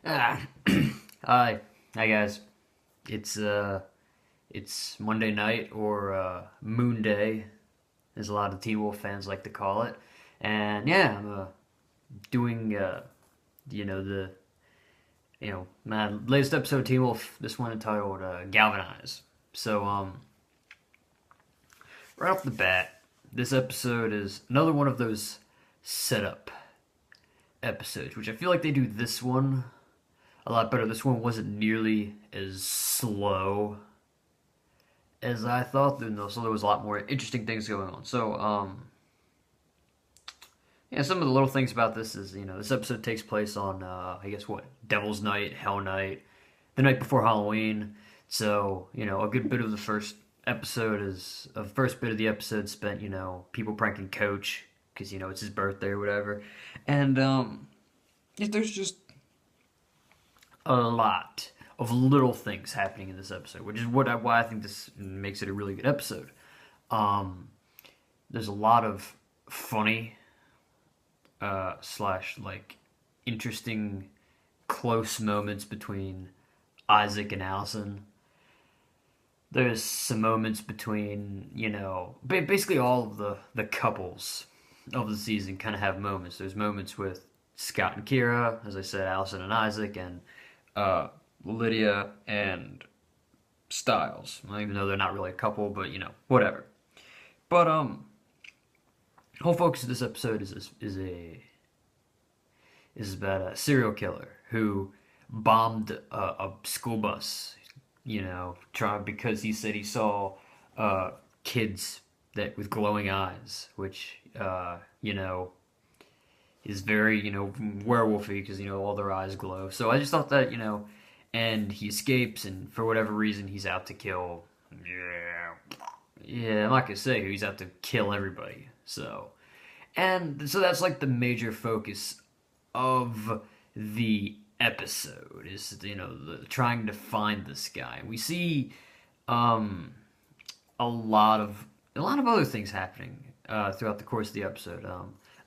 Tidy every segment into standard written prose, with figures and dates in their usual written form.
Ah, hi, guys. It's Monday night or Moon Day, as a lot of Teen Wolf fans like to call it. And yeah, I'm doing the my latest episode of Teen Wolf. This one entitled Galvanize. So right off the bat, this episode is another one of those setup episodes, which I feel like they do this one a lot better. This one wasn't nearly as slow as I thought, so there was a lot more interesting things going on. So, yeah, some of the little things about this is, this episode takes place on, I guess what, Devil's Night, Hell Night, the night before Halloween. So, a good bit of the first episode is, the first bit of the episode spent, people pranking Coach, because, it's his birthday or whatever. And, there's just a lot of little things happening in this episode, which is why I think this makes it a really good episode. There's a lot of funny slash like interesting close moments between Isaac and Allison. There's some moments between basically all of the couples of the season kind of have moments. There's moments with Scott and Kira, as I said, Allison and Isaac, and Lydia and Styles. Well, even though they're not really a couple, but whatever. But whole focus of this episode is about a serial killer who bombed a school bus. Because he said he saw kids that with glowing eyes, which is very, werewolfy because, all their eyes glow. So I just thought that, and he escapes, and for whatever reason, he's out to kill. Yeah, I'm not gonna say who. He's out to kill everybody. So that's like the major focus of the episode is, trying to find this guy. We see a lot of other things happening throughout the course of the episode.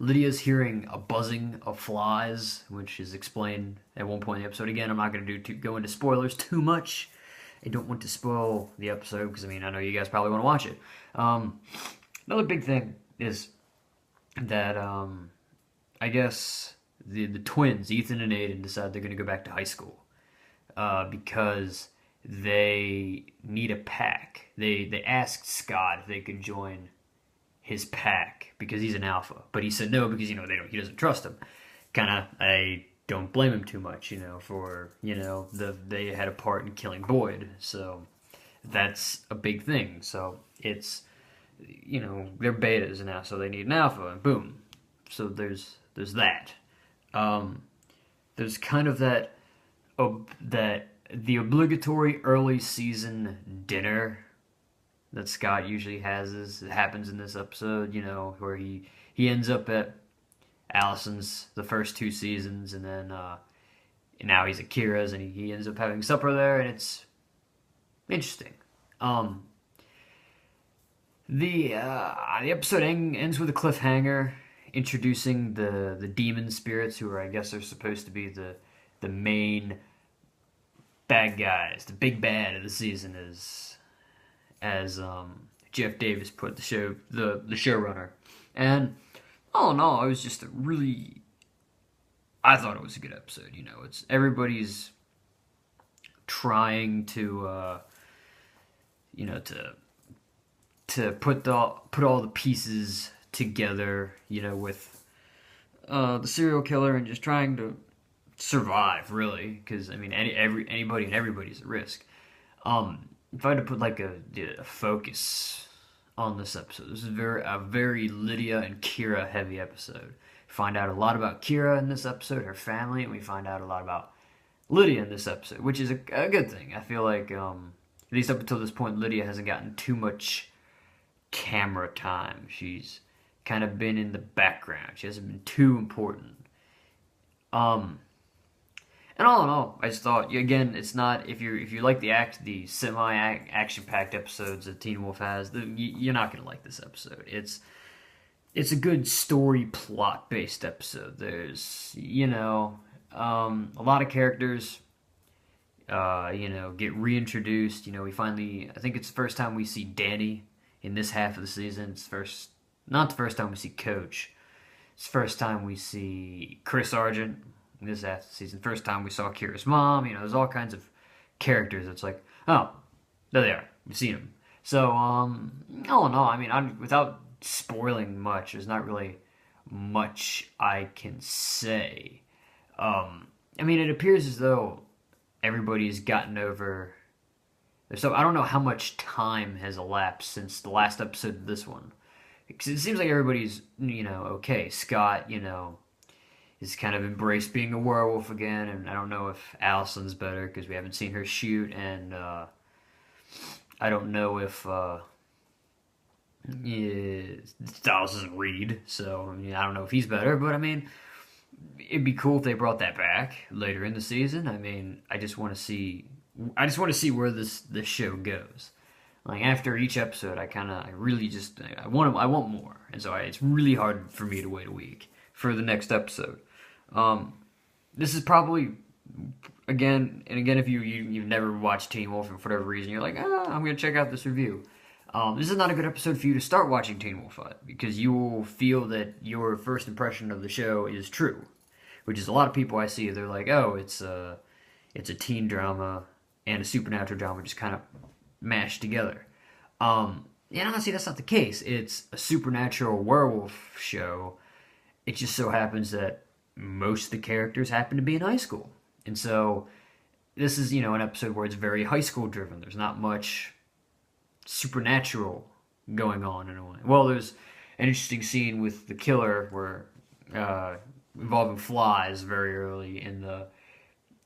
Lydia's hearing a buzzing of flies, which is explained at one point in the episode. Again, I'm not going to go into spoilers too much. I don't want to spoil the episode because, I know you guys probably want to watch it. Another big thing is that I guess the twins, Ethan and Aiden, decide they're going to go back to high school because they need a pack. They asked Scott if they could join his pack because he's an alpha, but he said no because he doesn't trust him. I don't blame him too much, for they had a part in killing Boyd, so that's a big thing. So it's they're betas now, so they need an alpha, and boom. So there's that. There's kind of that the obligatory early season dinner that Scott usually has happens in this episode, where he ends up at Allison's the first two seasons, and then now he's at Kira's, and he ends up having supper there, and it's interesting. The episode ends with a cliffhanger, introducing the demon spirits, who I guess are supposed to be the main bad guys, the big bad of the season, as Jeff Davis put the showrunner. And all in all, it was just I thought it was a good episode. It's everybody's trying to to put all the pieces together, with the serial killer, and just trying to survive, really, because anybody and everybody's at risk. If I had to put like a focus on this episode, this is a very Lydia and Kira heavy episode. We find out a lot about Kira in this episode, her family, and we find out a lot about Lydia in this episode, which is a good thing. I feel like, at least up until this point, Lydia hasn't gotten too much camera time. She's kind of been in the background. She hasn't been too important. And all in all, I just thought, again, it's not, if you like the semi-action-packed episodes that Teen Wolf has, you're not going to like this episode. It's a good story plot-based episode. There's, A lot of characters, get reintroduced. We finally, I think it's the first time we see Danny in this half of the season. Not the first time we see Coach. It's the first time we see Chris Argent in this half of the season. First time we saw Kira's mom. There's all kinds of characters. It's like, oh, there they are. We've seen them. So, all in all, without spoiling much, there's not really much I can say. It appears as though everybody's gotten over. So I don't know how much time has elapsed since the last episode of this one. Because it seems like everybody's, okay. Scott, is kind of embraced being a werewolf again, and I don't know if Allison's better because we haven't seen her shoot, and I don't know if Styles doesn't read, so I don't know if he's better, but it'd be cool if they brought that back later in the season. I just want to see where this show goes. Like after each episode, I want more, and so it's really hard for me to wait a week for the next episode. This is probably again, if you've never watched Teen Wolf and for whatever reason you're like, I'm gonna check out this review. This is not a good episode for you to start watching Teen Wolf at, because you will feel that your first impression of the show is true, which is a lot of people I see. They're like, oh, it's a teen drama and a supernatural drama just kind of mashed together. Honestly, that's not the case. It's a supernatural werewolf show. It just so happens that most of the characters happen to be in high school. And so this is, an episode where it's very high school driven. There's not much supernatural going on in a way. Well, there's an interesting scene with the killer where involving flies very early in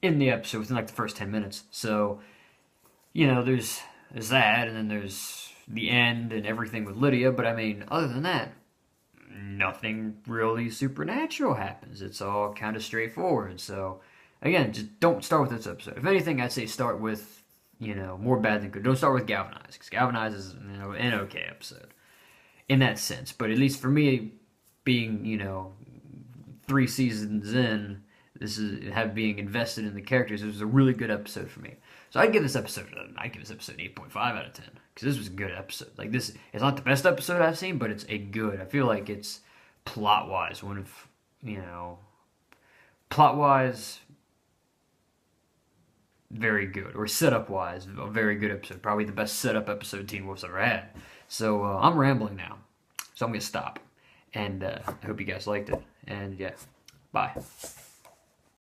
the episode, within like the first 10 minutes. So, there's that, and then there's the end and everything with Lydia, but other than that, nothing really supernatural happens. It's all kind of straightforward. So, again, just don't start with this episode. If anything, I'd say start with, more bad than good. Don't start with Galvanize, because Galvanize is, an okay episode in that sense. But at least for me, being, 3 seasons in, being invested in the characters, it was a really good episode for me. So I'd give this episode an 8.5 out of 10, because this was a good episode. Like, this, it's not the best episode I've seen, but it's a good. I feel like it's plot-wise one of, plot-wise very good, or setup-wise a very good episode. Probably the best setup episode Teen Wolf's ever had. So I'm rambling now, so I'm gonna stop. And I hope you guys liked it. And yeah, bye.